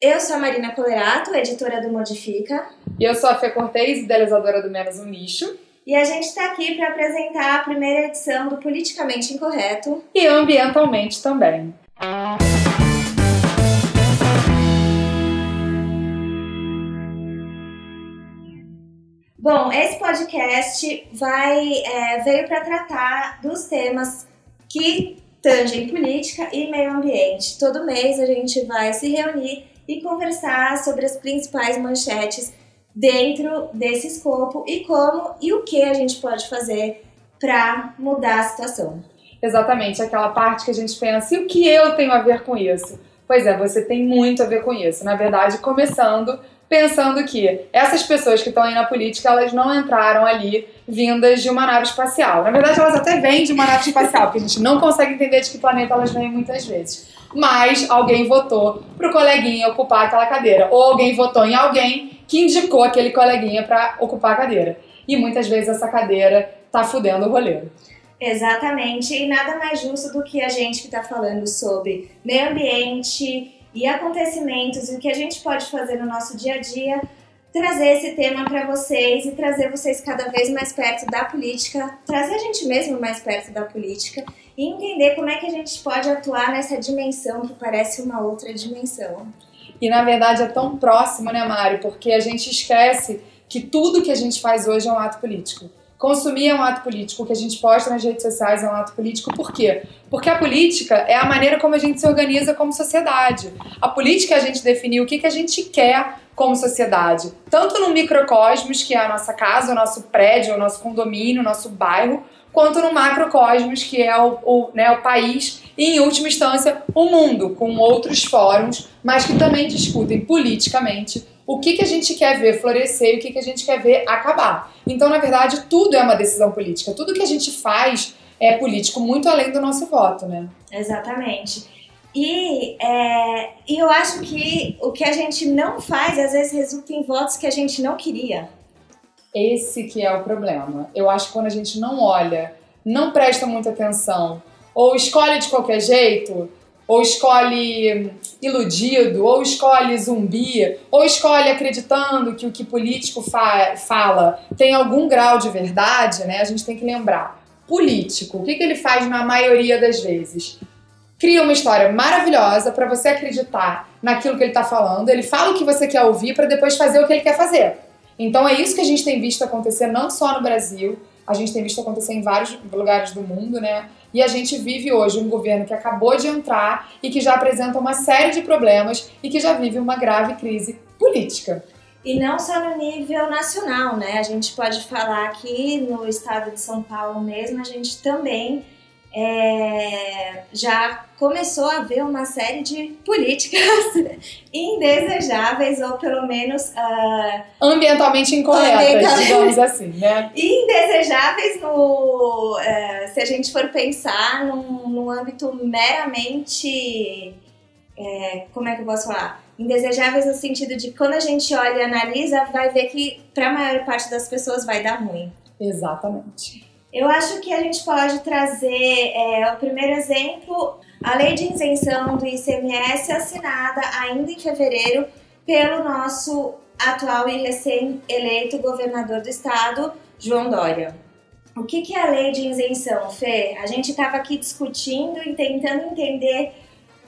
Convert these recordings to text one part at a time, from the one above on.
Eu sou a Marina Colerato, editora do Modifica. E eu sou a Fê Cortez, idealizadora do Menos um Lixo. E a gente está aqui para apresentar a primeira edição do Politicamente Incorreto. E ambientalmente também. Bom, esse podcast veio para tratar dos temas que tangem política e meio ambiente. Todo mês a gente vai se reunir e conversar sobre as principais manchetes dentro desse escopo e como e o que a gente pode fazer para mudar a situação. Exatamente, aquela parte que a gente pensa, e o que eu tenho a ver com isso? Pois é, você tem muito a ver com isso. Na verdade, começando pensando que essas pessoas que estão aí na política, elas não entraram ali vindas de uma nave espacial. Na verdade, elas até vêm de uma nave espacial, porque a gente não consegue entender de que planeta elas vêm muitas vezes. Mas alguém votou pro coleguinha ocupar aquela cadeira. Ou alguém votou em alguém que indicou aquele coleguinha para ocupar a cadeira. E muitas vezes essa cadeira tá fudendo o rolê. Exatamente. E nada mais justo do que a gente que está falando sobre meio ambiente e acontecimentos e o que a gente pode fazer no nosso dia a dia, trazer esse tema para vocês e trazer vocês cada vez mais perto da política, trazer a gente mesmo mais perto da política e entender como é que a gente pode atuar nessa dimensão que parece uma outra dimensão. E na verdade é tão próximo, né, Mari? Porque a gente esquece que tudo que a gente faz hoje é um ato político. Consumir é um ato político, o que a gente posta nas redes sociais é um ato político. Por quê? Porque a política é a maneira como a gente se organiza como sociedade. A política é a gente definir o que a gente quer como sociedade. Tanto no microcosmos, que é a nossa casa, o nosso prédio, o nosso condomínio, o nosso bairro, quanto no macrocosmos, que é o país e, em última instância, o mundo, com outros fóruns, mas que também discutem politicamente o que a gente quer ver florescer e o que a gente quer ver acabar. Então, na verdade, tudo é uma decisão política. Tudo que a gente faz é político, muito além do nosso voto, né? Exatamente. E eu acho que o que a gente não faz, às vezes, resulta em votos que a gente não queria. Esse que é o problema. Eu acho que quando a gente não olha, não presta muita atenção, ou escolhe de qualquer jeito, ou escolhe iludido, ou escolhe zumbi, ou escolhe acreditando que o que político fala tem algum grau de verdade, né? A gente tem que lembrar. Político, o que ele faz na maioria das vezes? Cria uma história maravilhosa para você acreditar naquilo que ele está falando, ele fala o que você quer ouvir para depois fazer o que ele quer fazer. Então é isso que a gente tem visto acontecer não só no Brasil, a gente tem visto acontecer em vários lugares do mundo, né? E a gente vive hoje um governo que acabou de entrar e que já apresenta uma série de problemas e que já vive uma grave crise política. E não só no nível nacional, né? A gente pode falar que no estado de São Paulo mesmo, a gente também já começou a ver uma série de políticas indesejáveis ou pelo menos ambientalmente incorretas, digamos assim, né? Indesejáveis se a gente for pensar num âmbito meramente como é que eu posso falar? Indesejáveis no sentido de quando a gente olha e analisa, vai ver que para a maior parte das pessoas vai dar ruim. Exatamente. Eu acho que a gente pode trazer o primeiro exemplo, a lei de isenção do ICMS assinada ainda em fevereiro pelo nosso atual e recém-eleito governador do estado, João Dória. O que é a lei de isenção, Fê? A gente estava aqui discutindo e tentando entender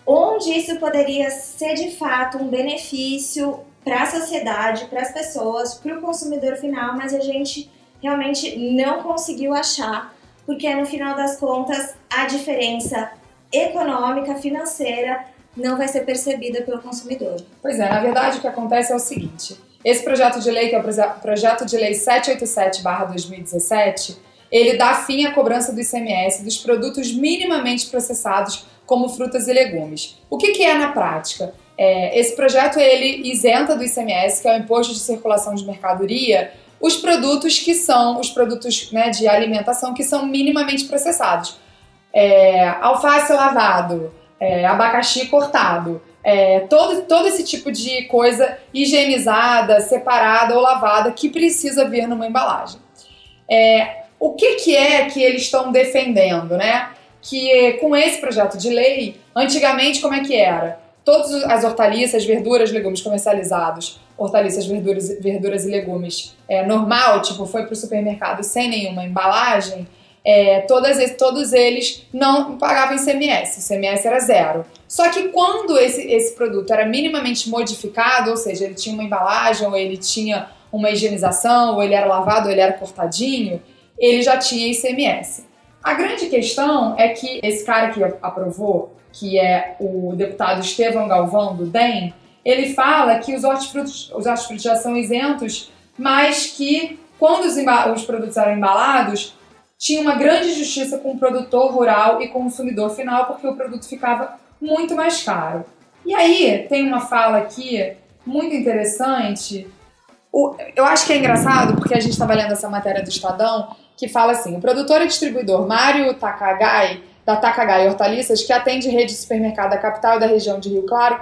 onde isso poderia ser de fato um benefício para a sociedade, para as pessoas, para o consumidor final, mas a gente realmente não conseguiu achar, porque no final das contas a diferença econômica, financeira, não vai ser percebida pelo consumidor. Pois é, na verdade o que acontece é o seguinte, esse projeto de lei, que é o projeto de lei 787/2017, ele dá fim à cobrança do ICMS dos produtos minimamente processados como frutas e legumes. O que é na prática? Esse projeto ele isenta do ICMS, que é o Imposto de Circulação de Mercadoria, os produtos que são os produtos, né, de alimentação que são minimamente processados. Alface lavado, abacaxi cortado, todo esse tipo de coisa higienizada, separada ou lavada que precisa vir numa embalagem. O que é que eles estão defendendo, né? Que com esse projeto de lei, antigamente como é que era? todas as hortaliças, verduras, legumes comercializados, hortaliças, verduras e legumes normal, tipo, foi pro supermercado sem nenhuma embalagem, todos eles não pagavam ICMS, o ICMS era 0. Só que quando esse produto era minimamente modificado, ou seja, ele tinha uma embalagem, ou ele tinha uma higienização, ou ele era lavado, ou ele era cortadinho, ele já tinha ICMS. A grande questão é que esse cara que aprovou, que é o deputado Estevão Galvão, do DEM, ele fala que os hortifrutos já são isentos, mas que quando os produtos eram embalados, tinha uma grande injustiça com o produtor rural e consumidor final, porque o produto ficava muito mais caro. E aí tem uma fala aqui muito interessante. Eu acho que é engraçado, porque a gente estava lendo essa matéria do Estadão, que fala assim: o produtor e distribuidor Mário Takagai, da Takagai Hortaliças, que atende rede de supermercado da capital e da região de Rio Claro,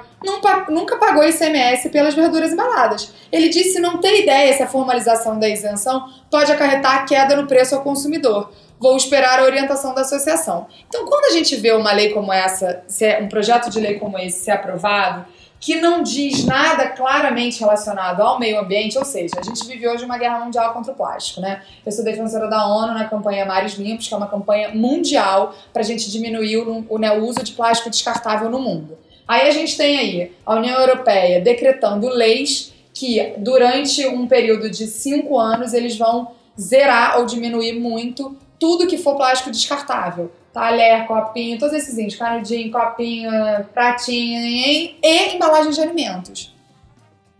nunca pagou ICMS pelas verduras embaladas. Ele disse não ter ideia se a formalização da isenção pode acarretar queda no preço ao consumidor. Vou esperar a orientação da associação. Então, quando a gente vê uma lei como essa, um projeto de lei como esse ser aprovado, que não diz nada claramente relacionado ao meio ambiente, ou seja, a gente vive hoje uma guerra mundial contra o plástico, né? Eu sou defensora da ONU na campanha Mares Limpos, que é uma campanha mundial para a gente diminuir o uso de plástico descartável no mundo. Aí a gente tem aí a União Europeia decretando leis que durante um período de 5 anos eles vão zerar ou diminuir muito tudo que for plástico descartável. Talher, copinho, todos esses canudinho, copinho, pratinho e embalagens de alimentos.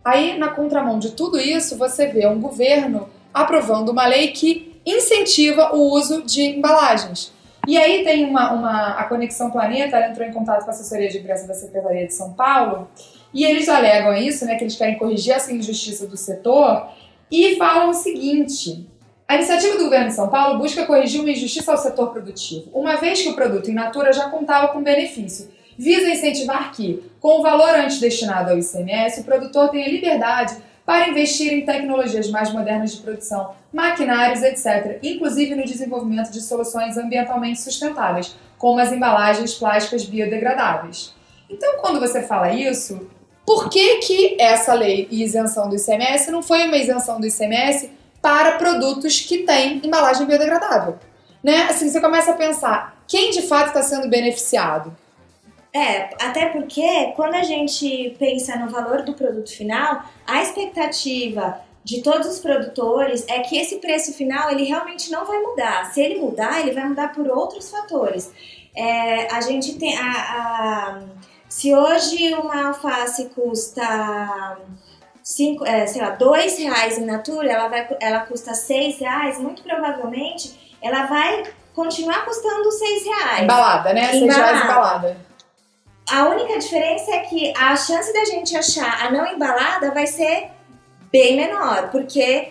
Aí, na contramão de tudo isso, você vê um governo aprovando uma lei que incentiva o uso de embalagens. E aí tem a Conexão Planeta, ela entrou em contato com a assessoria de imprensa da Secretaria de São Paulo, e eles alegam isso, né, que eles querem corrigir essa injustiça do setor, e falam o seguinte: a iniciativa do governo de São Paulo busca corrigir uma injustiça ao setor produtivo, uma vez que o produto in natura já contava com benefício. Visa incentivar que, com o valor antes destinado ao ICMS, o produtor tenha liberdade para investir em tecnologias mais modernas de produção, maquinários, etc., inclusive no desenvolvimento de soluções ambientalmente sustentáveis, como as embalagens plásticas biodegradáveis. Então, quando você fala isso, por que essa lei e isenção do ICMS não foi uma isenção do ICMS para produtos que têm embalagem biodegradável, né? Assim, você começa a pensar, quem de fato está sendo beneficiado? Até porque quando a gente pensa no valor do produto final, a expectativa de todos os produtores é que esse preço final ele realmente não vai mudar. Se ele mudar, ele vai mudar por outros fatores. A gente tem se hoje uma alface custa R$2 in natura, ela custa R$6, muito provavelmente ela vai continuar custando R$6. Embalada, né? R$6 embalada. A única diferença é que a chance da gente achar a não embalada vai ser bem menor, porque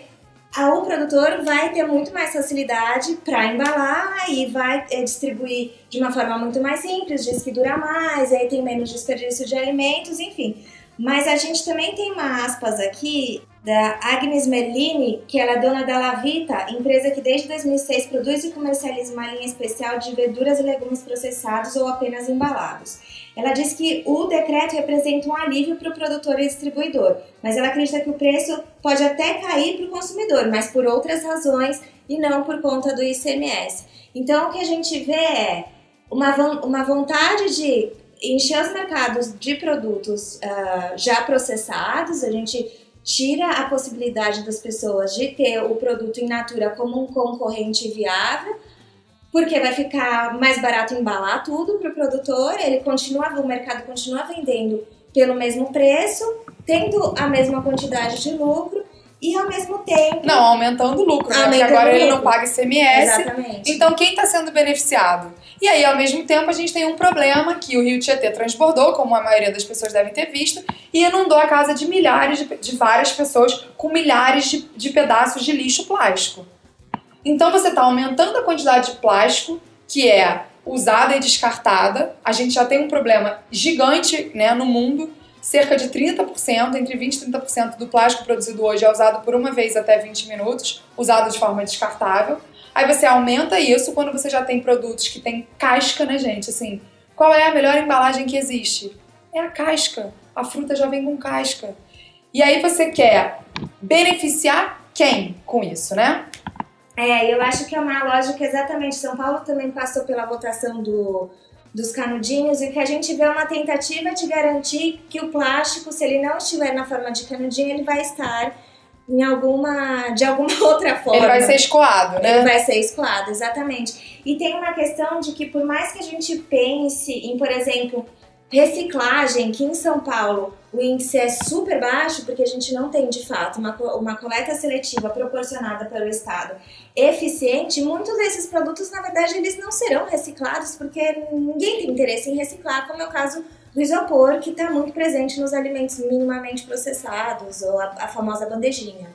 o produtor vai ter muito mais facilidade para embalar e vai distribuir de uma forma muito mais simples, diz que dura mais, aí tem menos desperdício de alimentos, enfim. Mas a gente também tem uma aspas aqui da Agnes Merlini, que ela é dona da Lavita, empresa que desde 2006 produz e comercializa uma linha especial de verduras e legumes processados ou apenas embalados. Ela diz que o decreto representa um alívio para o produtor e distribuidor, mas ela acredita que o preço pode até cair para o consumidor, mas por outras razões e não por conta do ICMS. Então o que a gente vê é uma vontade de encher os mercados de produtos já processados. A gente tira a possibilidade das pessoas de ter o produto in natura como um concorrente viável, porque vai ficar mais barato embalar tudo para o produtor, o mercado continua vendendo pelo mesmo preço, tendo a mesma quantidade de lucro e ao mesmo tempo... Não, aumentando o lucro, né? Porque agora ele não paga ICMS. Exatamente. Então quem está sendo beneficiado? E aí, ao mesmo tempo, a gente tem um problema que o Rio Tietê transbordou, como a maioria das pessoas devem ter visto, e inundou a casa de milhares de várias pessoas com milhares de pedaços de lixo plástico. Então você está aumentando a quantidade de plástico que é usada e descartada. A gente já tem um problema gigante, né, no mundo. Cerca de 30%, entre 20% e 30% do plástico produzido hoje é usado por uma vez até 20 minutos, usado de forma descartável. Aí você aumenta isso quando você já tem produtos que tem casca, né, gente? Assim, qual é a melhor embalagem que existe? É a casca. A fruta já vem com casca. E aí você quer beneficiar quem com isso, né? Eu acho que é uma lógica exatamente. São Paulo também passou pela votação dos canudinhos e que a gente vê uma tentativa de garantir que o plástico, se ele não estiver na forma de canudinho, ele vai estar de alguma outra forma. Ele vai ser escoado, né? Ele vai ser escoado, exatamente. E tem uma questão de que por mais que a gente pense em, por exemplo, reciclagem, que em São Paulo o índice é super baixo, porque a gente não tem, de fato, uma coleta seletiva proporcionada pelo Estado eficiente, muitos desses produtos, na verdade, eles não serão reciclados, porque ninguém tem interesse em reciclar, como é o caso do isopor, que está muito presente nos alimentos minimamente processados, ou a famosa bandejinha.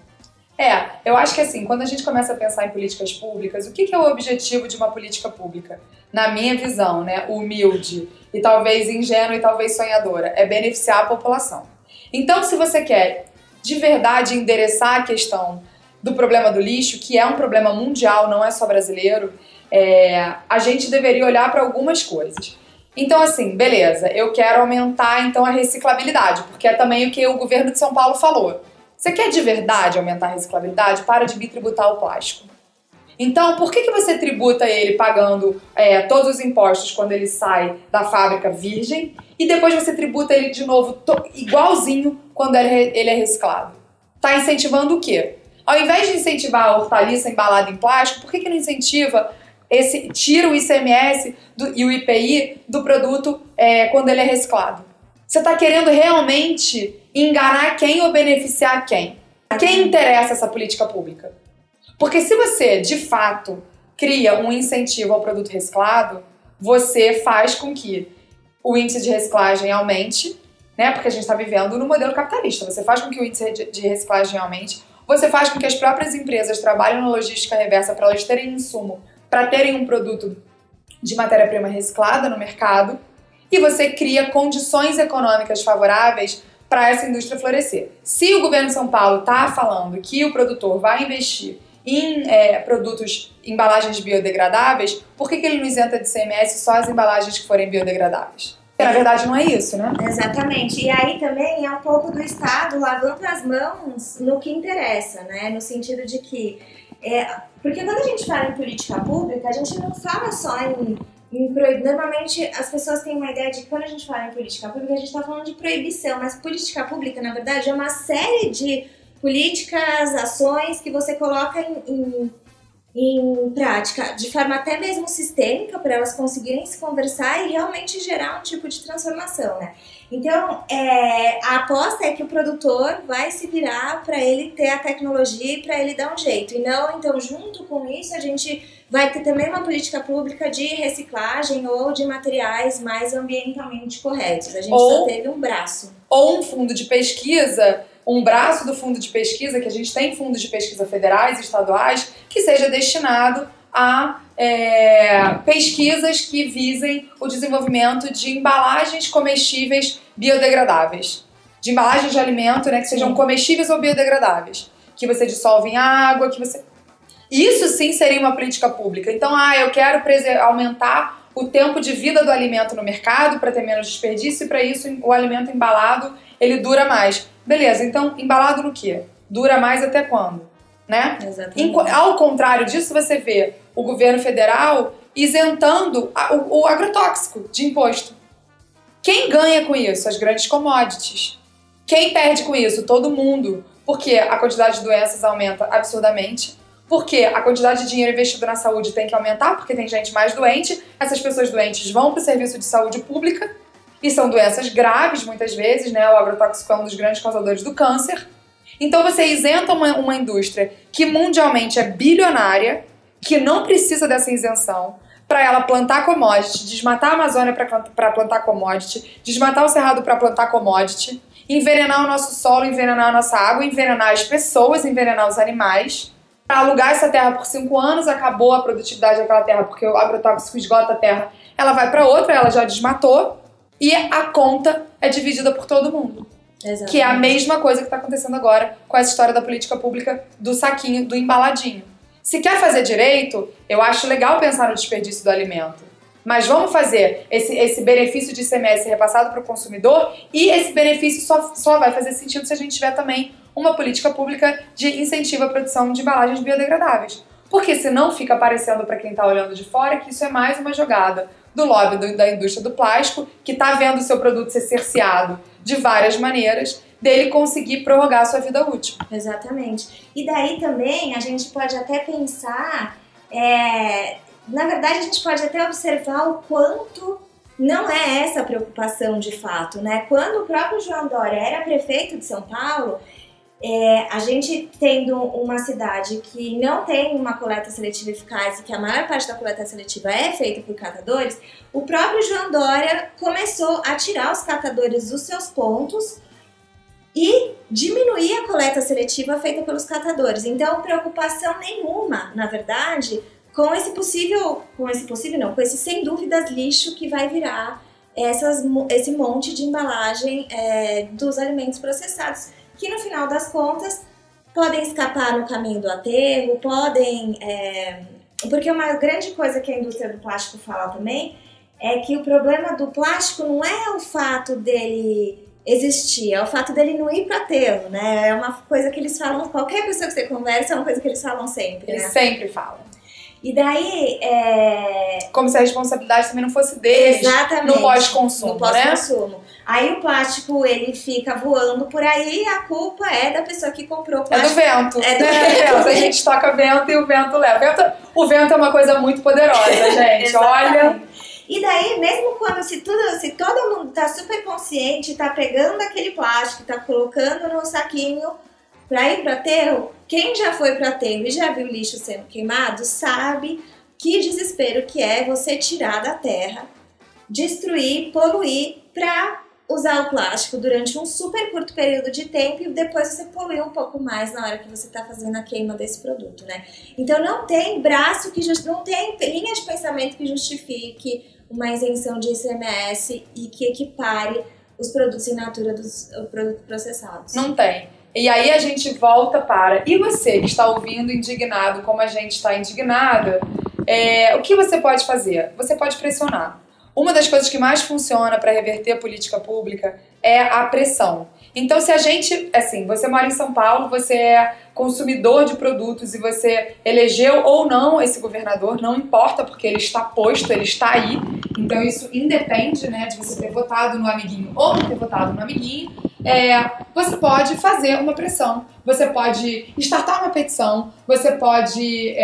Eu acho que assim, quando a gente começa a pensar em políticas públicas, o que é o objetivo de uma política pública? Na minha visão, né, humilde e talvez ingênua e talvez sonhadora, é beneficiar a população. Então, se você quer de verdade endereçar a questão do problema do lixo, que é um problema mundial, não é só brasileiro, a gente deveria olhar para algumas coisas. Então, assim, beleza, eu quero aumentar então a reciclabilidade, porque é também o que o governo de São Paulo falou. Você quer de verdade aumentar a reciclabilidade? Para de bitributar o plástico. Então, por que você tributa ele pagando todos os impostos quando ele sai da fábrica virgem e depois você tributa ele de novo igualzinho quando ele é reciclado? Está incentivando o quê? Ao invés de incentivar a hortaliça embalada em plástico, por que não incentiva tira o ICMS e o IPI do produto quando ele é reciclado? Você está querendo realmente enganar quem ou beneficiar quem? A quem interessa essa política pública? Porque se você, de fato, cria um incentivo ao produto reciclado, você faz com que o índice de reciclagem aumente, né? Porque a gente está vivendo no modelo capitalista. Você faz com que o índice de reciclagem aumente, você faz com que as próprias empresas trabalhem na logística reversa para elas terem insumo, para terem um produto de matéria-prima reciclada no mercado, e você cria condições econômicas favoráveis para essa indústria florescer. Se o governo de São Paulo está falando que o produtor vai investir em produtos, embalagens biodegradáveis, por que ele não isenta de ICMS só as embalagens que forem biodegradáveis? Porque, na verdade, não é isso, né? Exatamente. E aí também é um pouco do Estado lavando as mãos no que interessa, né? No sentido de que... porque quando a gente fala em política pública, a gente não fala só em proibir. Normalmente as pessoas têm uma ideia de que quando a gente fala em política pública, a gente está falando de proibição, mas política pública, na verdade, é uma série de políticas, ações que você coloca em prática de forma até mesmo sistêmica para elas conseguirem se conversar e realmente gerar um tipo de transformação, né? Então, a aposta é que o produtor vai se virar para ele ter a tecnologia e para ele dar um jeito. E não, então, junto com isso, a gente vai ter também uma política pública de reciclagem ou de materiais mais ambientalmente corretos. A gente só teve um braço. Ou um fundo de pesquisa, um braço do fundo de pesquisa, que a gente tem fundos de pesquisa federais e estaduais, que seja destinado a pesquisas que visem o desenvolvimento de embalagens comestíveis biodegradáveis. De embalagens de alimento, né, que sejam comestíveis ou biodegradáveis. Que você dissolve em água, que você... Isso sim seria uma política pública. Então, eu quero aumentar o tempo de vida do alimento no mercado para ter menos desperdício e para isso o alimento embalado, ele dura mais. Beleza, então embalado no quê? Dura mais até quando? Né? Exatamente. Ao contrário disso, você vê o governo federal isentando o agrotóxico de imposto. Quem ganha com isso? As grandes commodities. Quem perde com isso? Todo mundo. Porque a quantidade de doenças aumenta absurdamente. Porque a quantidade de dinheiro investido na saúde tem que aumentar, porque tem gente mais doente. Essas pessoas doentes vão para o serviço de saúde pública. E são doenças graves, muitas vezes, né? O agrotóxico é um dos grandes causadores do câncer. Então você isenta uma indústria que mundialmente é bilionária, que não precisa dessa isenção, para ela plantar commodity, desmatar a Amazônia para plantar commodity, desmatar o Cerrado para plantar commodity, envenenar o nosso solo, envenenar a nossa água, envenenar as pessoas, envenenar os animais. Para alugar essa terra por 5 anos, acabou a produtividade daquela terra, porque o agrotóxico esgota a terra, ela vai para outra, ela já desmatou, e a conta é dividida por todo mundo. Exatamente. Que é a mesma coisa que está acontecendo agora com essa história da política pública do saquinho, do embaladinho. Se quer fazer direito, eu acho legal pensar no desperdício do alimento. Mas vamos fazer esse benefício de ICMS repassado para o consumidor, e esse benefício só vai fazer sentido se a gente tiver também uma política pública de incentivo à produção de embalagens biodegradáveis. Porque senão fica parecendo para quem está olhando de fora que isso é mais uma jogada do lobby da indústria do plástico, que está vendo o seu produto ser cerceado de várias maneiras, dele conseguir prorrogar a sua vida útil. Exatamente. E daí também a gente pode até pensar, na verdade a gente pode até observar o quanto não é essa a preocupação de fato, né? Quando o próprio João Dória era prefeito de São Paulo, a gente tendo uma cidade que não tem uma coleta seletiva eficaz e que a maior parte da coleta seletiva é feita por catadores, o próprio João Dória começou a tirar os catadores dos seus pontos e diminuir a coleta seletiva feita pelos catadores. Então, preocupação nenhuma, na verdade, com esse sem dúvidas lixo que vai virar esse monte de embalagem dos alimentos processados, que no final das contas podem escapar no caminho do aterro, porque uma grande coisa que a indústria do plástico fala também é que o problema do plástico não é o fato dele existir, é o fato dele não ir para aterro, né? É uma coisa que eles falam, qualquer pessoa que você conversa é uma coisa que eles falam sempre, Eles né? sempre falam. E daí, como se a responsabilidade também não fosse deles. Exatamente. No pós-consumo, No pós-consumo. Aí o plástico, ele fica voando por aí e a culpa é da pessoa que comprou o plástico. É do vento. É do vento. A gente toca vento e o vento leva. O vento é uma coisa muito poderosa, gente. Olha. E daí, mesmo quando, se todo mundo tá super consciente, tá pegando aquele plástico, tá colocando no saquinho para ir para aterro, quem já foi para aterro e já viu lixo sendo queimado sabe que desespero que é você tirar da terra, destruir, poluir para usar o plástico durante um super curto período de tempo e depois você poluir um pouco mais na hora que você está fazendo a queima desse produto, né? Então não tem não tem linha de pensamento que justifique uma isenção de ICMS e que equipare os produtos in natura dos produtos processados. Não tem. E aí a gente volta para... E você que está ouvindo indignado, como a gente está indignada, o que você pode fazer? Você pode pressionar. Uma das coisas que mais funciona para reverter a política pública é a pressão. Então, se a gente... Assim, você mora em São Paulo, você é consumidor de produtos e você elegeu ou não esse governador, não importa, porque ele está posto, ele está aí. Então, isso independe, né, de você ter votado no amiguinho ou não ter votado no amiguinho. Você pode fazer uma pressão, você pode startar uma petição, você pode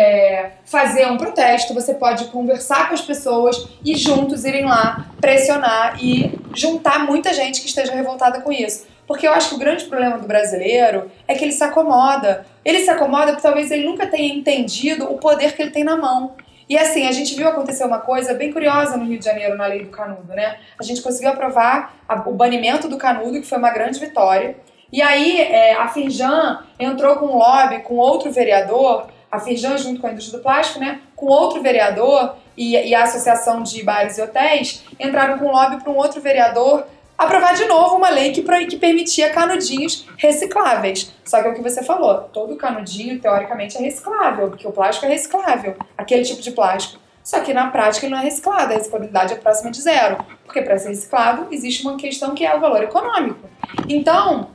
fazer um protesto, você pode conversar com as pessoas e juntos irem lá pressionar e juntar muita gente que esteja revoltada com isso. Porque eu acho que o grande problema do brasileiro é que ele se acomoda. Ele se acomoda porque talvez ele nunca tenha entendido o poder que ele tem na mão. E assim, a gente viu acontecer uma coisa bem curiosa no Rio de Janeiro, na lei do canudo, né? A gente conseguiu aprovar o banimento do canudo, que foi uma grande vitória. E aí a Firjan entrou com um lobby com outro vereador, a Firjan junto com a indústria do plástico, né? Com outro vereador e a Associação de Bares e Hotéis entraram com um lobby para um outro vereador aprovar de novo uma lei que permitia canudinhos recicláveis. Só que é o que você falou, todo canudinho, teoricamente, é reciclável, porque o plástico é reciclável, aquele tipo de plástico. Só que na prática ele não é reciclado, a reciclabilidade é próxima de zero, porque para ser reciclado existe uma questão que é o valor econômico. Então,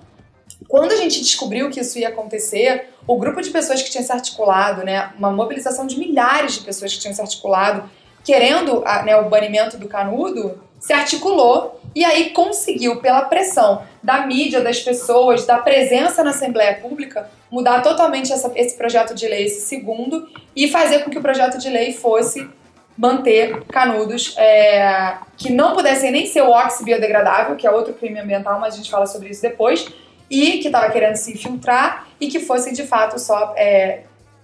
quando a gente descobriu que isso ia acontecer, o grupo de pessoas que tinha se articulado, né, uma mobilização de milhares de pessoas que tinham se articulado, querendo o banimento do canudo, se articulou e aí conseguiu, pela pressão da mídia, das pessoas, da presença na Assembleia Pública, mudar totalmente esse projeto de lei, esse segundo, e fazer com que o projeto de lei fosse manter canudos que não pudessem nem ser o óxido biodegradável, que é outro crime ambiental, mas a gente fala sobre isso depois, e que estava querendo se infiltrar, e que fossem de fato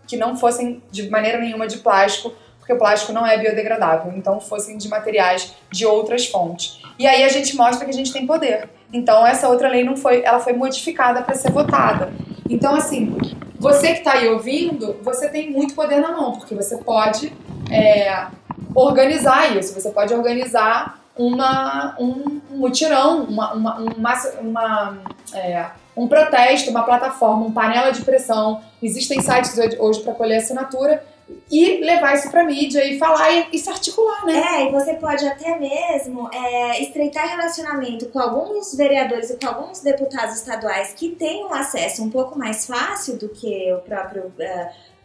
que não fossem de maneira nenhuma de plástico, porque o plástico não é biodegradável, então fossem de materiais de outras fontes. E aí a gente mostra que a gente tem poder. Então essa outra lei ela foi modificada para ser votada. Então assim, você que está aí ouvindo, você tem muito poder na mão, porque você pode organizar isso, você pode organizar um mutirão, um protesto, uma plataforma, uma panela de pressão. Existem sites hoje para colher assinatura. e levar isso pra mídia e falar e se articular, né? E você pode até mesmo estreitar relacionamento com alguns vereadores e com alguns deputados estaduais que têm um acesso um pouco mais fácil do que o próprio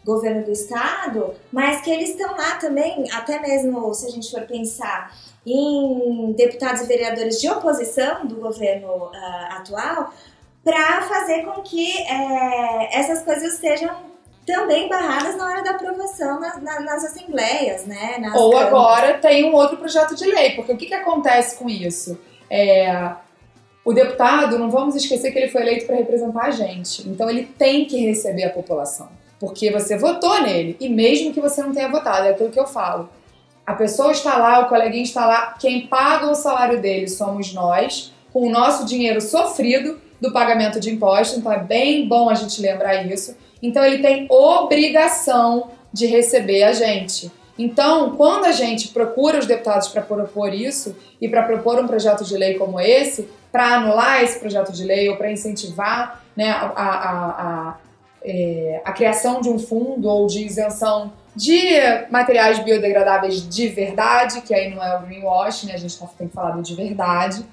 governo do estado, mas que eles estão lá também, até mesmo se a gente for pensar em deputados e vereadores de oposição do governo atual, para fazer com que essas coisas sejam também barradas na hora da aprovação nas assembleias, né? Ou câmaras. Agora tem um outro projeto de lei, porque o que acontece com isso? O deputado, não vamos esquecer que ele foi eleito para representar a gente, então ele tem que receber a população, porque você votou nele, e mesmo que você não tenha votado, é aquilo que eu falo. A pessoa está lá, o coleguinha está lá, quem paga o salário dele somos nós, com o nosso dinheiro sofrido do pagamento de impostos, então é bem bom a gente lembrar isso. Então ele tem obrigação de receber a gente. Então, quando a gente procura os deputados para propor isso e para propor um projeto de lei como esse, para anular esse projeto de lei ou para incentivar, né, a criação de um fundo ou de isenção de materiais biodegradáveis de verdade, que aí não é o greenwash, né, a gente tem que falar do de verdade,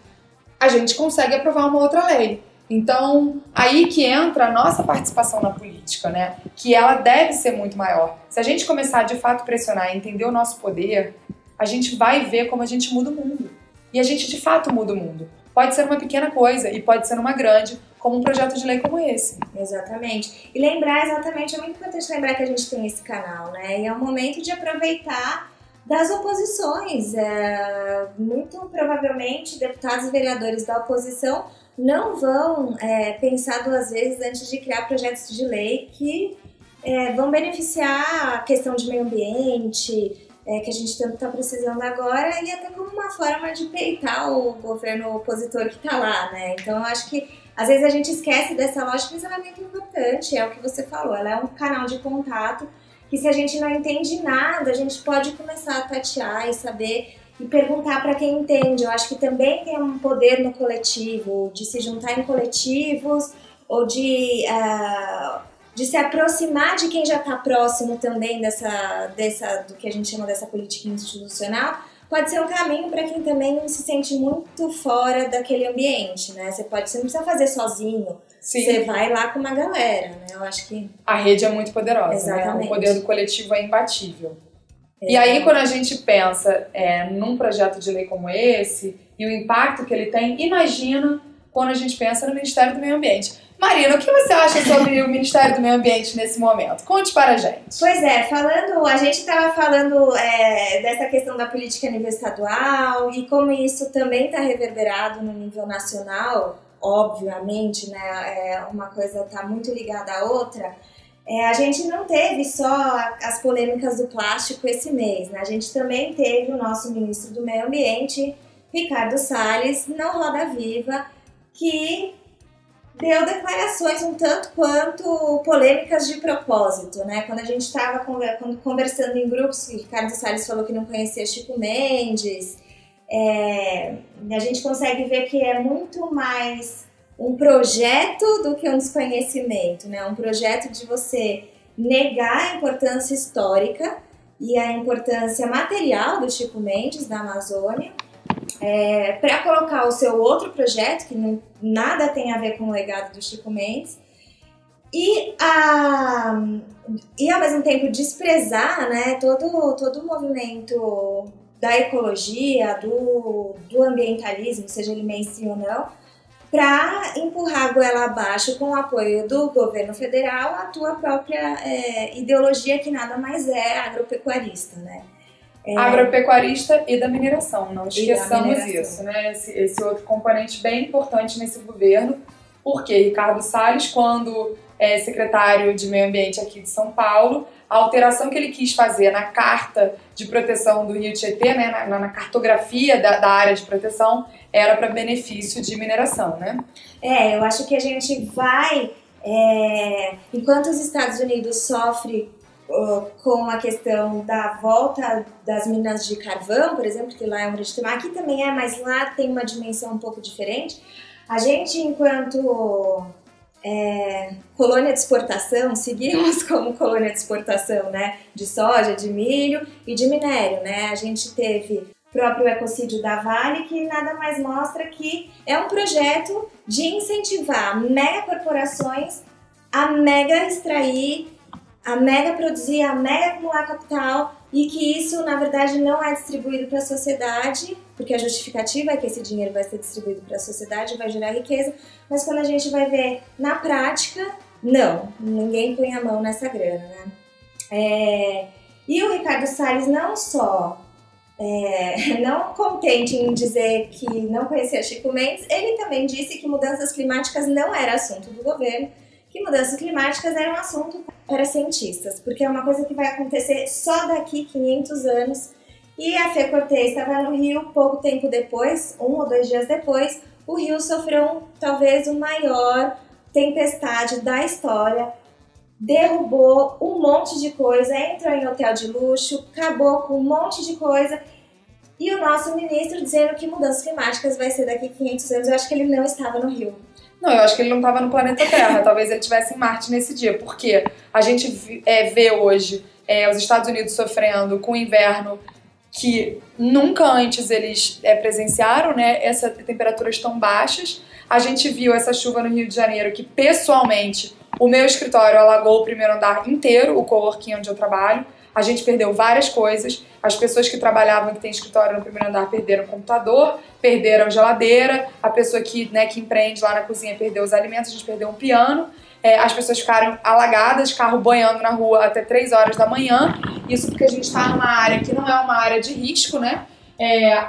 a gente consegue aprovar uma outra lei. Então, aí que entra a nossa participação na política, né? Que ela deve ser muito maior. Se a gente começar, de fato, a pressionar e entender o nosso poder, a gente vai ver como a gente muda o mundo. E a gente, de fato, muda o mundo. Pode ser uma pequena coisa e pode ser uma grande, como um projeto de lei como esse. Exatamente. E lembrar exatamente, é muito importante lembrar que a gente tem esse canal, né? E é o momento de aproveitar das oposições. Muito provavelmente, deputados e vereadores da oposição não vão pensar duas vezes antes de criar projetos de lei que vão beneficiar a questão de meio ambiente, que a gente tanto está precisando agora, e até como uma forma de peitar o governo opositor que está lá, né? Então eu acho que às vezes a gente esquece dessa lógica, mas ela é muito importante, é o que você falou, ela é um canal de contato que, se a gente não entende nada, a gente pode começar a tatear e saber e perguntar para quem entende. Eu acho que também tem um poder no coletivo, de se juntar em coletivos ou de se aproximar de quem já está próximo também do que a gente chama dessa política institucional. Pode ser um caminho para quem também se sente muito fora daquele ambiente, né? Você não precisa fazer sozinho. Sim. Você vai lá com uma galera, né? Eu acho que a rede é muito poderosa. Exatamente. Né? O poder do coletivo é imbatível. E aí, quando a gente pensa num projeto de lei como esse e o impacto que ele tem, imagina quando a gente pensa no Ministério do Meio Ambiente. Marina, o que você acha sobre o Ministério do Meio Ambiente nesse momento? Conte para a gente. Pois a gente estava falando dessa questão da política a nível estadual e como isso também está reverberado no nível nacional, obviamente, né? Uma coisa está muito ligada à outra. A gente não teve só as polêmicas do plástico esse mês, né? A gente também teve o nosso ministro do Meio Ambiente, Ricardo Salles, na Roda Viva, que deu declarações um tanto quanto polêmicas de propósito, né? Quando a gente estava conversando em grupos, o Ricardo Salles falou que não conhecia Chico Mendes, a gente consegue ver que é muito mais um projeto do que um desconhecimento, né? Um projeto de você negar a importância histórica e a importância material do Chico Mendes da Amazônia, para colocar o seu outro projeto, que nada tem a ver com o legado do Chico Mendes, e ao mesmo tempo desprezar, né, todo o movimento da ecologia, do ambientalismo, seja ele mainstream ou não, para empurrar a goela abaixo com o apoio do governo federal a tua própria ideologia, que nada mais é agropecuarista, né? Agropecuarista e da mineração, não esqueçamos isso, né? Esse outro componente bem importante nesse governo, porque Ricardo Salles, quando é secretário de Meio Ambiente aqui de São Paulo, a alteração que ele quis fazer na Carta de Proteção do Rio Tietê, né, na cartografia da área de proteção, era para benefício de mineração, né? Eu acho que a gente vai, enquanto os Estados Unidos sofrem com a questão da volta das minas de carvão, por exemplo, que lá é um grande tema, aqui também mas lá tem uma dimensão um pouco diferente. A gente, enquanto colônia de exportação, seguimos como colônia de exportação, né, de soja, de milho e de minério, né? A gente teve o próprio ecocídio da Vale, que nada mais mostra que é um projeto de incentivar megacorporações a mega extrair, a mega produzir, a mega acumular capital, e que isso, na verdade, não é distribuído para a sociedade, porque a justificativa é que esse dinheiro vai ser distribuído para a sociedade, vai gerar riqueza, mas quando a gente vai ver na prática, não, ninguém põe a mão nessa grana, né? E o Ricardo Salles não só não contente em dizer que não conhecia Chico Mendes, ele também disse que mudanças climáticas não era assunto do governo, que mudanças climáticas era um assunto para cientistas, porque é uma coisa que vai acontecer só daqui 500 anos. E a Fê Cortez estava no Rio pouco tempo depois, 1 ou 2 dias depois, o Rio sofreu talvez a maior tempestade da história, derrubou um monte de coisa, entrou em hotel de luxo, acabou com um monte de coisa. E o nosso ministro dizendo que mudanças climáticas vai ser daqui 500 anos, eu acho que ele não estava no Rio. Não, eu acho que ele não estava no planeta Terra, talvez ele estivesse em Marte nesse dia, porque a gente vê hoje os Estados Unidos sofrendo com o inverno que nunca antes eles presenciaram, né, essas temperaturas tão baixas. A gente viu essa chuva no Rio de Janeiro que, pessoalmente, o meu escritório alagou o primeiro andar inteiro, o coworking onde eu trabalho. A gente perdeu várias coisas. As pessoas que trabalhavam, que tem escritório no primeiro andar, perderam o computador, perderam a geladeira. A pessoa que empreende lá na cozinha perdeu os alimentos, a gente perdeu um piano. As pessoas ficaram alagadas, carro boiando na rua até 3 horas da manhã. Isso porque a gente está numa área que não é uma área de risco, né?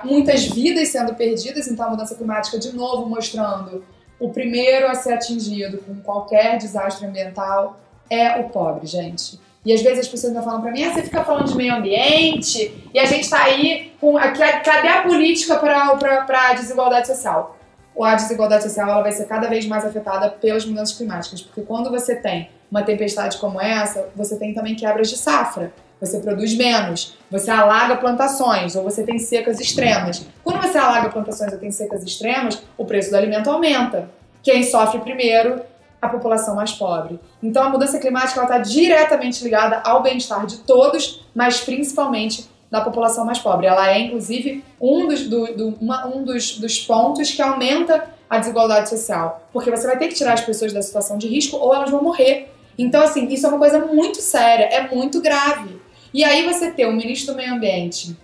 Muitas vidas sendo perdidas, então a mudança climática, de novo, mostrando o primeiro a ser atingido com qualquer desastre ambiental é o pobre, gente. E às vezes as pessoas ainda falam pra mim, você fica falando de meio ambiente e a gente tá aí com... Cadê a política para a desigualdade social? A desigualdade social ela vai ser cada vez mais afetada pelas mudanças climáticas, porque quando você tem uma tempestade como essa, você tem também quebras de safra, você produz menos, você alaga plantações, ou você tem secas extremas. Quando você alaga plantações ou tem secas extremas, o preço do alimento aumenta. Quem sofre primeiro? A população mais pobre. Então a mudança climática está diretamente ligada ao bem-estar de todos, mas principalmente da população mais pobre. Ela é, inclusive, um dos pontos que aumenta a desigualdade social, porque você vai ter que tirar as pessoas da situação de risco ou elas vão morrer. Então, assim, isso é uma coisa muito séria, é muito grave. E aí você ter o ministro do Meio Ambiente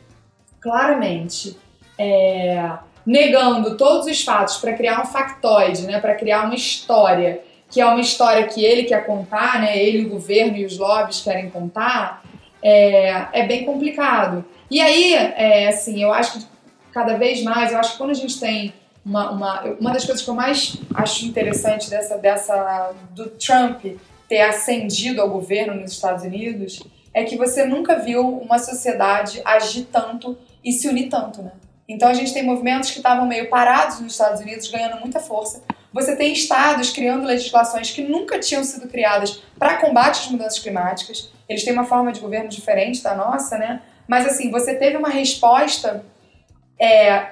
claramente negando todos os fatos para criar um factoide, né, para criar uma história, que é uma história que ele quer contar, né, ele, o governo e os lobbies querem contar, é bem complicado. E aí, assim, eu acho que cada vez mais, eu acho que quando a gente tem uma das coisas que eu mais acho interessante do Trump ter ascendido ao governo nos Estados Unidos é que você nunca viu uma sociedade agir tanto e se unir tanto, né? Então a gente tem movimentos que estavam meio parados nos Estados Unidos, ganhando muita força. Você tem estados criando legislações que nunca tinham sido criadas para combate às mudanças climáticas. Eles têm uma forma de governo diferente da nossa, né? Mas assim, você teve uma resposta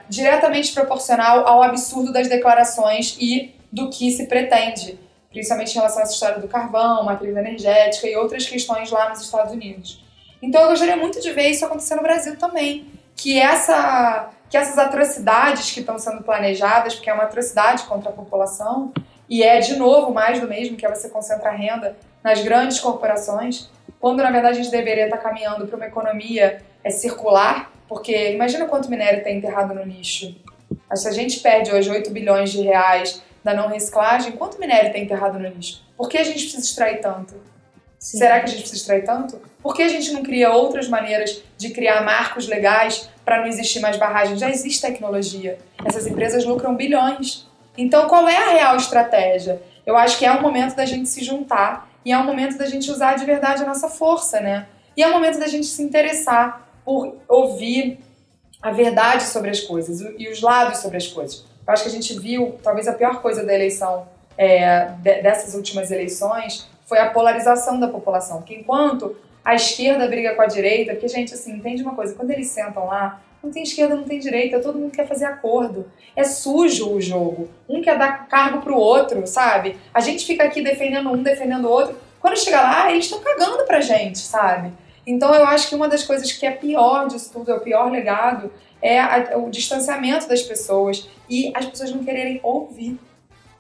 diretamente proporcional ao absurdo das declarações e do que se pretende, principalmente em relação a essa história do carvão, matriz energética e outras questões lá nos Estados Unidos. Então eu gostaria muito de ver isso acontecer no Brasil também, que essas atrocidades que estão sendo planejadas, porque é uma atrocidade contra a população, e de novo, mais do mesmo, que você concentra a renda nas grandes corporações, quando na verdade a gente deveria estar caminhando para uma economia circular, porque imagina quanto minério tem enterrado no lixo. Se a gente perde hoje 8 bilhões de reais da não reciclagem, quanto minério tem enterrado no lixo? Por que a gente precisa extrair tanto? Sim. Será que a gente precisa extrair tanto? Por que a gente não cria outras maneiras de criar marcos legais para não existir mais barragens? Já existe tecnologia. Essas empresas lucram bilhões. Então, qual é a real estratégia? Eu acho que é um momento da gente se juntar e é um momento da gente usar de verdade a nossa força, né? E é um momento da gente se interessar por ouvir a verdade sobre as coisas e os lados sobre as coisas. Eu acho que a gente viu, talvez a pior coisa da eleição, dessas últimas eleições, foi a polarização da população. Porque enquanto a esquerda briga com a direita, porque, gente, assim, entende uma coisa, quando eles sentam lá, Não tem esquerda, não tem direita, todo mundo quer fazer acordo. É sujo o jogo. Um quer dar cargo pro outro, sabe? A gente fica aqui defendendo um, defendendo o outro. Quando chega lá, eles estão cagando pra gente, sabe? Então eu acho que uma das coisas que é pior disso tudo, é o pior legado, é o distanciamento das pessoas e as pessoas não quererem ouvir.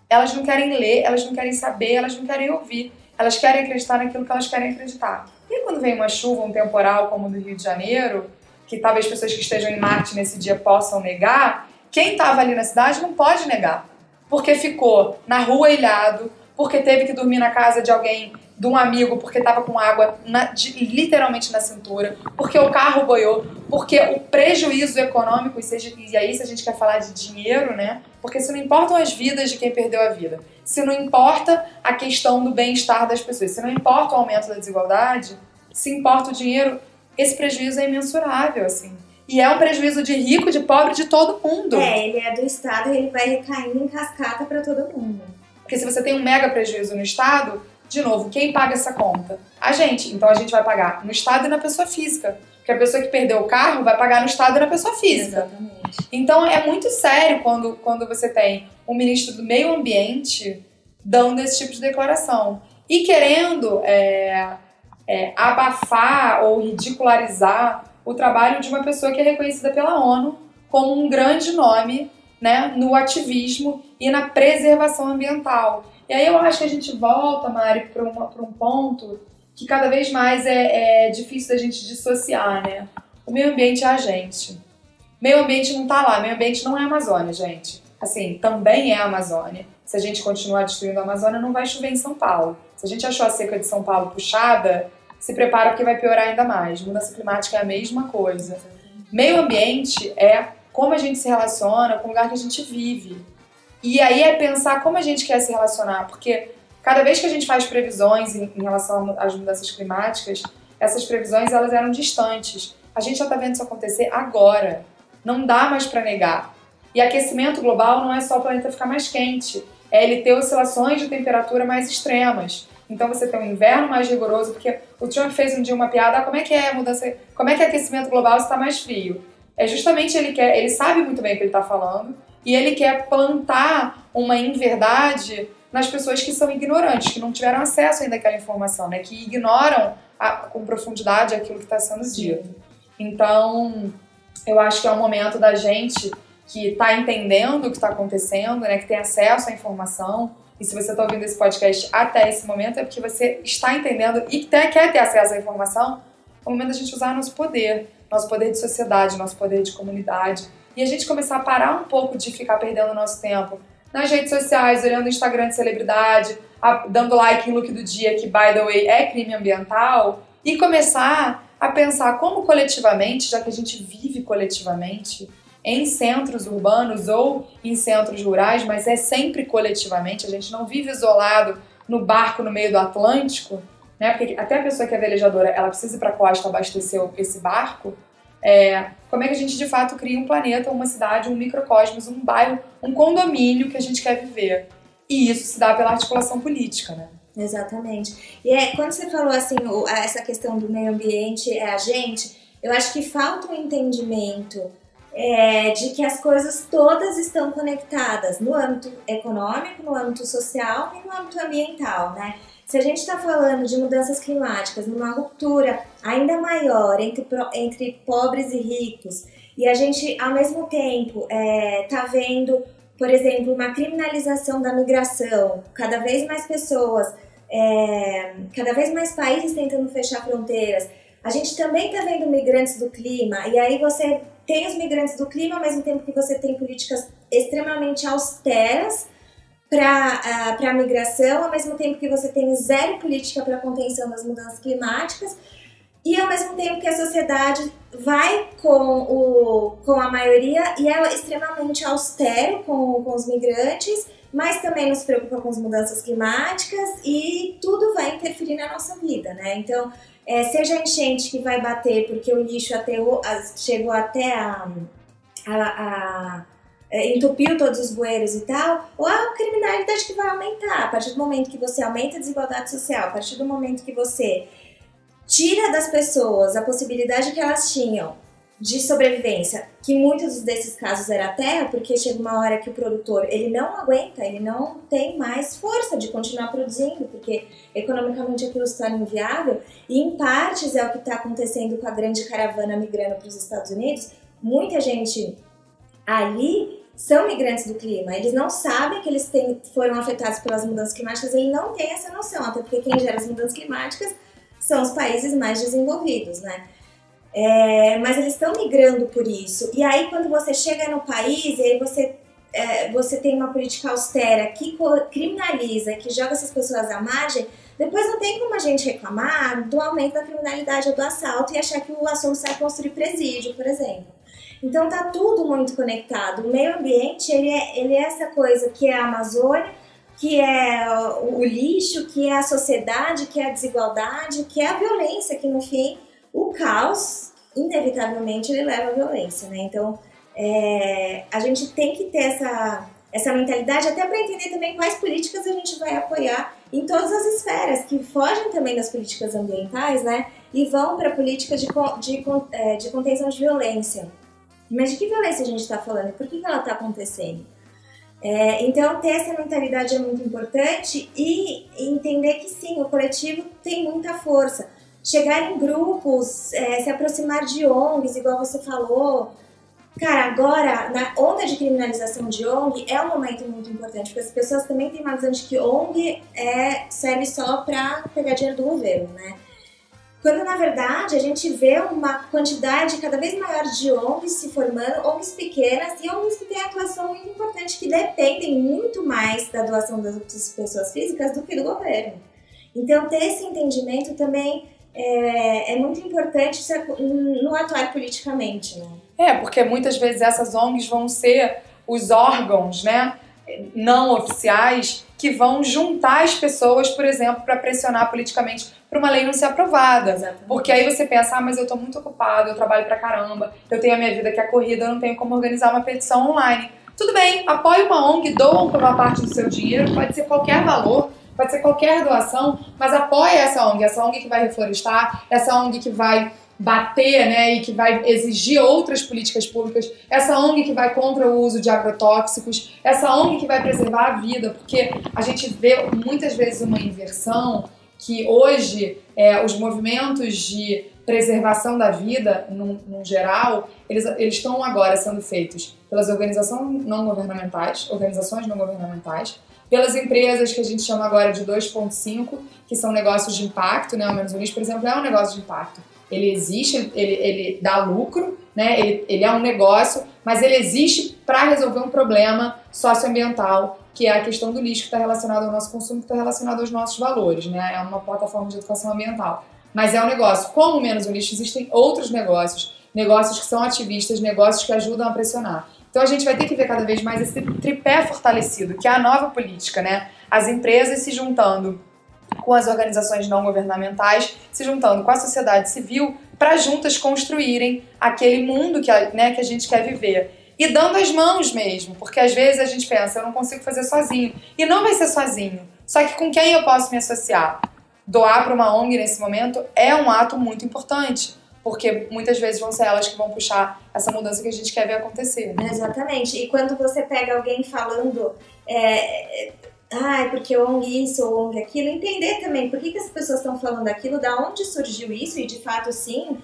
Elas não querem ler, elas não querem saber, elas não querem ouvir. Elas querem acreditar naquilo que elas querem acreditar. E quando vem uma chuva, um temporal como o do Rio de Janeiro, que talvez pessoas que estejam em Marte nesse dia possam negar, quem estava ali na cidade não pode negar. Porque ficou na rua ilhado, porque teve que dormir na casa de alguém, de um amigo, porque estava com água literalmente na cintura, porque o carro boiou, porque o prejuízo econômico, e aí se a gente quer falar de dinheiro, né? Porque se não importam as vidas de quem perdeu a vida, se não importa a questão do bem-estar das pessoas, se não importa o aumento da desigualdade, se importa o dinheiro, esse prejuízo é imensurável, assim. E é um prejuízo de rico, de pobre, de todo mundo. Ele é do Estado e ele vai recaindo em cascata para todo mundo. Porque se você tem um mega prejuízo no Estado, de novo, quem paga essa conta? A gente. Então a gente vai pagar no Estado e na pessoa física. Porque a pessoa que perdeu o carro vai pagar no Estado e na pessoa física. Exatamente. Então é muito sério quando você tem um ministro do meio ambiente dando esse tipo de declaração. E querendo abafar ou ridicularizar o trabalho de uma pessoa que é reconhecida pela ONU como um grande nome, né, no ativismo e na preservação ambiental. E aí eu acho que a gente volta, Mari, para um ponto que cada vez mais é difícil da gente dissociar, né? O meio ambiente é a gente. Meio ambiente não tá lá, meio ambiente não é a Amazônia, gente. Assim, também é a Amazônia. Se a gente continuar destruindo a Amazônia, não vai chover em São Paulo. Se a gente achou a seca de São Paulo puxada, se prepara porque vai piorar ainda mais. Mudança climática é a mesma coisa. Meio ambiente é como a gente se relaciona com o lugar que a gente vive. E aí é pensar como a gente quer se relacionar, porque cada vez que a gente faz previsões em relação às mudanças climáticas, essas previsões elas eram distantes. A gente já está vendo isso acontecer agora. Não dá mais para negar. E aquecimento global não é só o planeta ficar mais quente, é ele ter oscilações de temperatura mais extremas. Então você tem um inverno mais rigoroso, porque o Trump fez um dia uma piada, como é que é mudança, como é que é aquecimento global se está mais frio? É justamente ele sabe muito bem o que ele está falando, e ele quer plantar uma inverdade nas pessoas que são ignorantes, que não tiveram acesso ainda àquela informação, né? Que ignoram com profundidade aquilo que está sendo dito. Então, eu acho que é um momento da gente que está entendendo o que está acontecendo, né? Que tem acesso à informação. E se você está ouvindo esse podcast até esse momento, é porque você está entendendo e quer ter acesso à informação. É o momento da gente usar nosso poder de sociedade, nosso poder de comunidade. E a gente começar a parar um pouco de ficar perdendo nosso tempo nas redes sociais, olhando o Instagram de celebridade, dando like em look do dia, que, by the way, é crime ambiental, e começar a pensar como coletivamente, já que a gente vive coletivamente, em centros urbanos ou em centros rurais, mas é sempre coletivamente, a gente não vive isolado no barco no meio do Atlântico, né? Porque até a pessoa que é velejadora, ela precisa ir para a costa abastecer esse barco. Como é que a gente de fato cria um planeta, uma cidade, um microcosmos, um bairro, um condomínio que a gente quer viver. E isso se dá pela articulação política, né? Exatamente. E quando você falou assim, essa questão do meio ambiente é a gente, eu acho que falta um entendimento de que as coisas todas estão conectadas no âmbito econômico, no âmbito social e no âmbito ambiental, né? Se a gente está falando de mudanças climáticas, numa ruptura ainda maior entre pobres e ricos, e a gente, ao mesmo tempo, está vendo, por exemplo, uma criminalização da migração, cada vez mais pessoas, cada vez mais países tentando fechar fronteiras, a gente também está vendo migrantes do clima, e aí você tem os migrantes do clima, ao mesmo tempo que você tem políticas extremamente austeras para a migração, ao mesmo tempo que você tem zero política para a contenção das mudanças climáticas, e ao mesmo tempo que a sociedade vai com a maioria e é extremamente austero com os migrantes, mas também não se preocupa com as mudanças climáticas e tudo vai interferir na nossa vida, né? Então, seja a enchente que vai bater porque o lixo chegou até entupiu todos os bueiros e tal, ou a criminalidade que vai aumentar. A partir do momento que você aumenta a desigualdade social, a partir do momento que você tira das pessoas a possibilidade que elas tinham de sobrevivência, que muitos desses casos era a terra, porque chega uma hora que o produtor ele não aguenta, ele não tem mais força de continuar produzindo, porque economicamente aquilo se torna inviável, e em partes é o que está acontecendo com a grande caravana migrando para os Estados Unidos. Muita gente ali são migrantes do clima, eles não sabem que eles foram afetados pelas mudanças climáticas, eles não têm essa noção, até porque quem gera as mudanças climáticas são os países mais desenvolvidos, né? Mas eles estão migrando por isso. E aí, quando você chega no país, e aí você tem uma política austera que criminaliza, que joga essas pessoas à margem, depois não tem como a gente reclamar do aumento da criminalidade ou do assalto e achar que o assunto sai construir presídio, por exemplo. Então tá tudo muito conectado. O meio ambiente, ele é essa coisa que é a Amazônia, que é o lixo, que é a sociedade, que é a desigualdade, que é a violência, que no fim o caos, inevitavelmente, ele leva à violência, né? Então, a gente tem que ter essa mentalidade até para entender também quais políticas a gente vai apoiar em todas as esferas, que fogem também das políticas ambientais, né? E vão para políticas de contenção de violência. Mas de que violência a gente está falando? Por que ela está acontecendo? Então, ter essa mentalidade é muito importante e entender que sim, o coletivo tem muita força. Chegar em grupos, se aproximar de ONGs, igual você falou. Cara, agora, na onda de criminalização de ONG, é um momento muito importante, porque as pessoas também têm uma visão de que ONG serve só para pegar dinheiro do governo, né? Quando, na verdade, a gente vê uma quantidade cada vez maior de ONGs se formando, ONGs pequenas e ONGs que têm atuação muito importante, que dependem muito mais da doação das outras pessoas físicas do que do governo. Então, ter esse entendimento também é muito importante no atuar politicamente, né? Porque muitas vezes essas ONGs vão ser os órgãos, né, não oficiais que vão juntar as pessoas, por exemplo, para pressionar politicamente para uma lei não ser aprovada. Exatamente. Porque aí você pensa, mas eu tô muito ocupado, eu trabalho pra caramba, eu tenho a minha vida que é corrida, eu não tenho como organizar uma petição online. Tudo bem, apoie uma ONG, doam uma parte do seu dinheiro, pode ser qualquer valor, pode ser qualquer doação, mas apoie essa ONG que vai reflorestar, essa ONG que vai bater, né, e que vai exigir outras políticas públicas, essa ONG que vai contra o uso de agrotóxicos, essa ONG que vai preservar a vida, porque a gente vê muitas vezes uma inversão que hoje os movimentos de preservação da vida, no geral, eles estão agora sendo feitos pelas organizações não governamentais, pelas empresas que a gente chama agora de 2.5, que são negócios de impacto, né? O Menos um Lixo, por exemplo, é um negócio de impacto. Ele existe, ele dá lucro, né? Ele é um negócio, mas ele existe para resolver um problema socioambiental, que é a questão do lixo que está relacionado ao nosso consumo, que está relacionado aos nossos valores, né? É uma plataforma de educação ambiental. Mas é um negócio. Como o Menos um Lixo, existem outros negócios que são ativistas, negócios que ajudam a pressionar. Então a gente vai ter que ver cada vez mais esse tripé fortalecido, que é a nova política, né? As empresas se juntando com as organizações não governamentais, se juntando com a sociedade civil para juntas construírem aquele mundo que a gente quer viver. E dando as mãos mesmo, porque às vezes a gente pensa, eu não consigo fazer sozinho. E não vai ser sozinho. Só que com quem eu posso me associar? Doar para uma ONG nesse momento é um ato muito importante, porque muitas vezes vão ser elas que vão puxar essa mudança que a gente quer ver acontecer. Né? Exatamente. E quando você pega alguém falando... porque ONG isso ou ONG aquilo, entender também por que as pessoas estão falando aquilo, da onde surgiu isso, e de fato sim,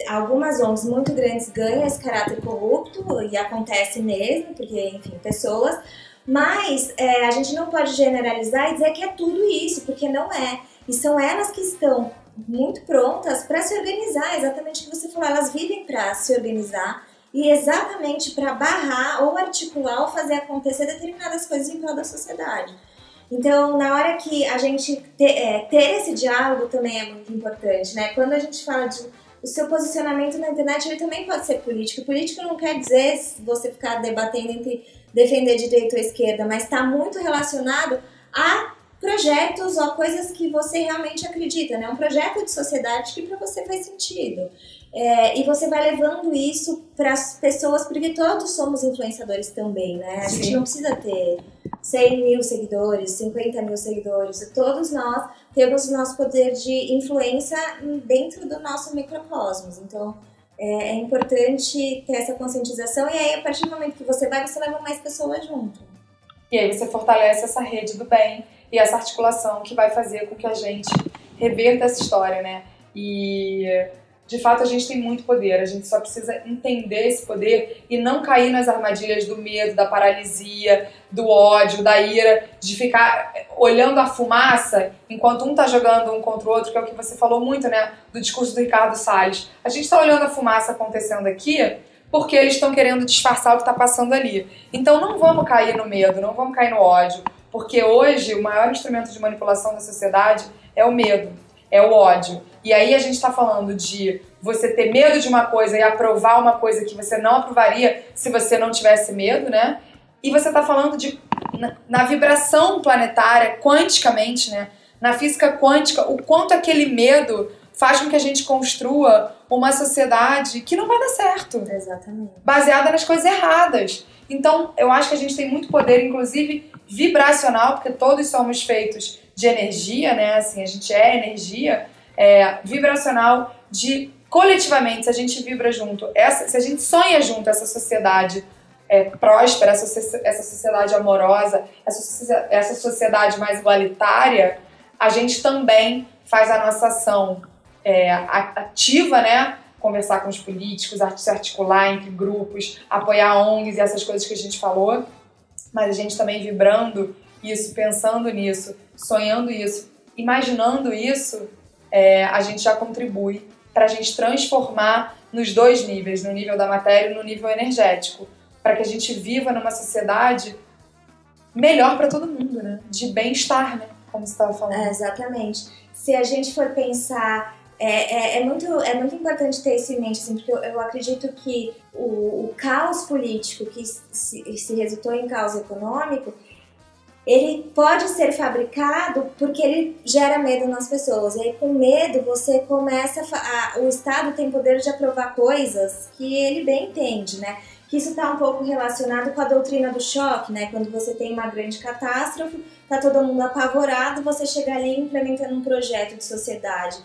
algumas ONGs muito grandes ganham esse caráter corrupto, e acontece mesmo, porque, enfim, pessoas, mas a gente não pode generalizar e dizer que é tudo isso, porque não é. E são elas que estão muito prontas para se organizar, exatamente o que você falou, elas vivem para se organizar, e exatamente para barrar ou articular ou fazer acontecer determinadas coisas em prol da sociedade. Então, na hora que a gente ter esse diálogo também é muito importante, né? Quando a gente fala de o seu posicionamento na internet, ele também pode ser político. Político não quer dizer você ficar debatendo entre defender direita ou esquerda, mas está muito relacionado a projetos ou coisas que você realmente acredita, né? Um projeto de sociedade que para você faz sentido. E você vai levando isso para as pessoas, porque todos somos influenciadores também, né? A gente não precisa ter 100 mil seguidores, 50 mil seguidores. Todos nós temos o nosso poder de influência dentro do nosso microcosmos. Então, É importante ter essa conscientização e aí, a partir do momento que você vai, você leva mais pessoas junto. E aí você fortalece essa rede do bem e essa articulação que vai fazer com que a gente reverta essa história, né? E, de fato, a gente tem muito poder. A gente só precisa entender esse poder e não cair nas armadilhas do medo, da paralisia, do ódio, da ira, de ficar olhando a fumaça enquanto um tá jogando um contra o outro, que é o que você falou muito, né? Do discurso do Ricardo Salles. A gente tá olhando a fumaça acontecendo aqui porque eles estão querendo disfarçar o que tá passando ali. Então não vamos cair no medo, não vamos cair no ódio, porque hoje o maior instrumento de manipulação da sociedade é o medo, é o ódio. E aí a gente está falando de você ter medo de uma coisa e aprovar uma coisa que você não aprovaria se você não tivesse medo, né? E você está falando de, na vibração planetária, quanticamente, né? Na física quântica, o quanto aquele medo faz com que a gente construa uma sociedade que não vai dar certo. Exatamente. Baseada nas coisas erradas. Então, eu acho que a gente tem muito poder, inclusive vibracional, porque todos somos feitos de energia, né? Assim, a gente é energia, vibracional, de coletivamente, se a gente vibra junto, se a gente sonha junto essa sociedade próspera, essa sociedade amorosa, essa sociedade mais igualitária, a gente também faz a nossa ação ativa, né? Conversar com os políticos, se articular entre grupos, apoiar ONGs e essas coisas que a gente falou, mas a gente também vibrando isso, pensando nisso, sonhando isso, imaginando isso, a gente já contribui para a gente transformar nos dois níveis, no nível da matéria e no nível energético, para que a gente viva numa sociedade melhor para todo mundo, né? De bem-estar, né? Como você estava falando. Exatamente. Se a gente for pensar, é muito importante ter isso em mente, assim, porque eu acredito que o caos político que se resultou em caos econômico, ele pode ser fabricado porque ele gera medo nas pessoas. E aí, com medo, você começa o Estado tem poder de aprovar coisas que ele bem entende, né? Que isso está um pouco relacionado com a doutrina do choque, né? Quando você tem uma grande catástrofe, tá todo mundo apavorado, você chega ali implementando um projeto de sociedade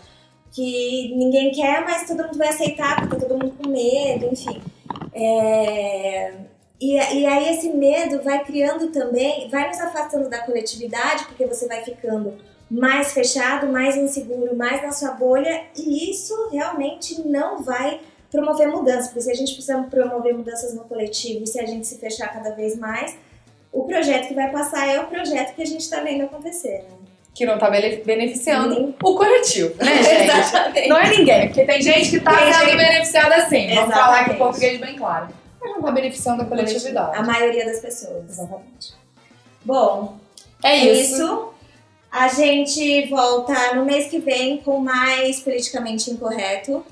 que ninguém quer, mas todo mundo vai aceitar porque tá todo mundo com medo, enfim. E aí esse medo vai criando também, vai nos afastando da coletividade, porque você vai ficando mais fechado, mais inseguro, mais na sua bolha, e isso realmente não vai promover mudanças, porque se a gente precisa promover mudanças no coletivo e se a gente se fechar cada vez mais, o projeto que vai passar é o projeto que a gente está vendo acontecer, né? Que não está beneficiando o coletivo, né, gente? Exatamente. Não é ninguém, porque tem gente que está sendo beneficiada assim. Vamos falar aqui em português bem claro. Mas não está beneficiando a coletividade. A maioria das pessoas. Exatamente. Bom, é isso. A gente volta no mês que vem com mais Politicamente Incorreto.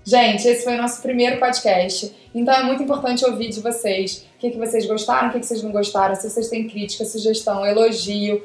Gente, esse foi o nosso primeiro podcast, então é muito importante ouvir de vocês o que vocês gostaram, o que vocês não gostaram, se vocês têm crítica, sugestão, elogio,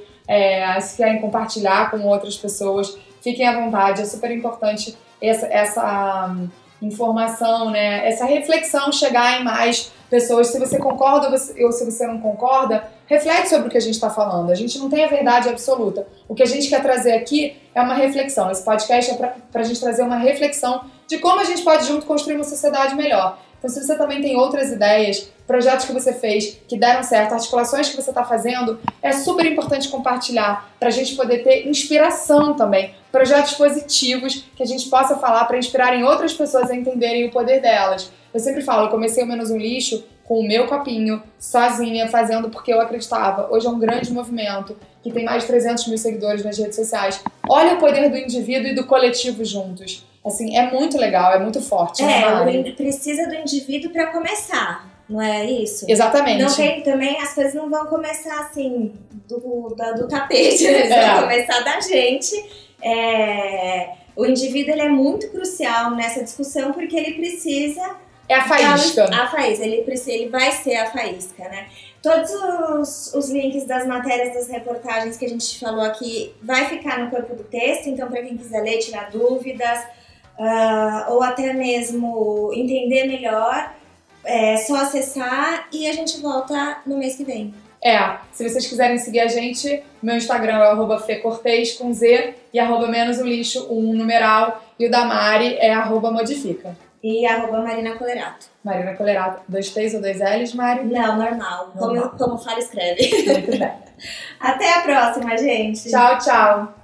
se querem compartilhar com outras pessoas, fiquem à vontade, é super importante essa informação, né? Essa reflexão chegar em mais pessoas. Se você concorda ou se você não concorda, reflete sobre o que a gente está falando. A gente não tem a verdade absoluta. O que a gente quer trazer aqui é uma reflexão. Esse podcast é para a gente trazer uma reflexão de como a gente pode junto construir uma sociedade melhor. Então, se você também tem outras ideias, projetos que você fez que deram certo, articulações que você está fazendo, é super importante compartilhar para a gente poder ter inspiração também, projetos positivos que a gente possa falar para inspirarem outras pessoas a entenderem o poder delas. Eu sempre falo, eu comecei o Menos um Lixo com o meu copinho, sozinha, fazendo porque eu acreditava. Hoje é um grande movimento que tem mais de 300 mil seguidores nas redes sociais. Olha o poder do indivíduo e do coletivo juntos. Assim, é muito legal, é muito forte, né, Mari? Precisa do indivíduo para começar, não é isso? Exatamente. Não tem, também as coisas não vão começar assim do tapete, eles vão começar da gente. O indivíduo ele é muito crucial nessa discussão porque ele precisa... É a faísca. Ele vai ser a faísca, né? Todos os links das matérias, das reportagens que a gente falou aqui vai ficar no corpo do texto, então para quem quiser ler, tirar dúvidas, ou até mesmo entender melhor, é só acessar e a gente volta no mês que vem. Se vocês quiserem seguir a gente, meu Instagram é @fecortez com Z e @menos um lixo, um numeral, e o da Mari é @modifica. E @MarinaColerato. Marina Colerato. 2 T's ou 2 L's, Mari? Não, normal. Como fala, escreve. Muito bem. Até a próxima, gente. Tchau, tchau.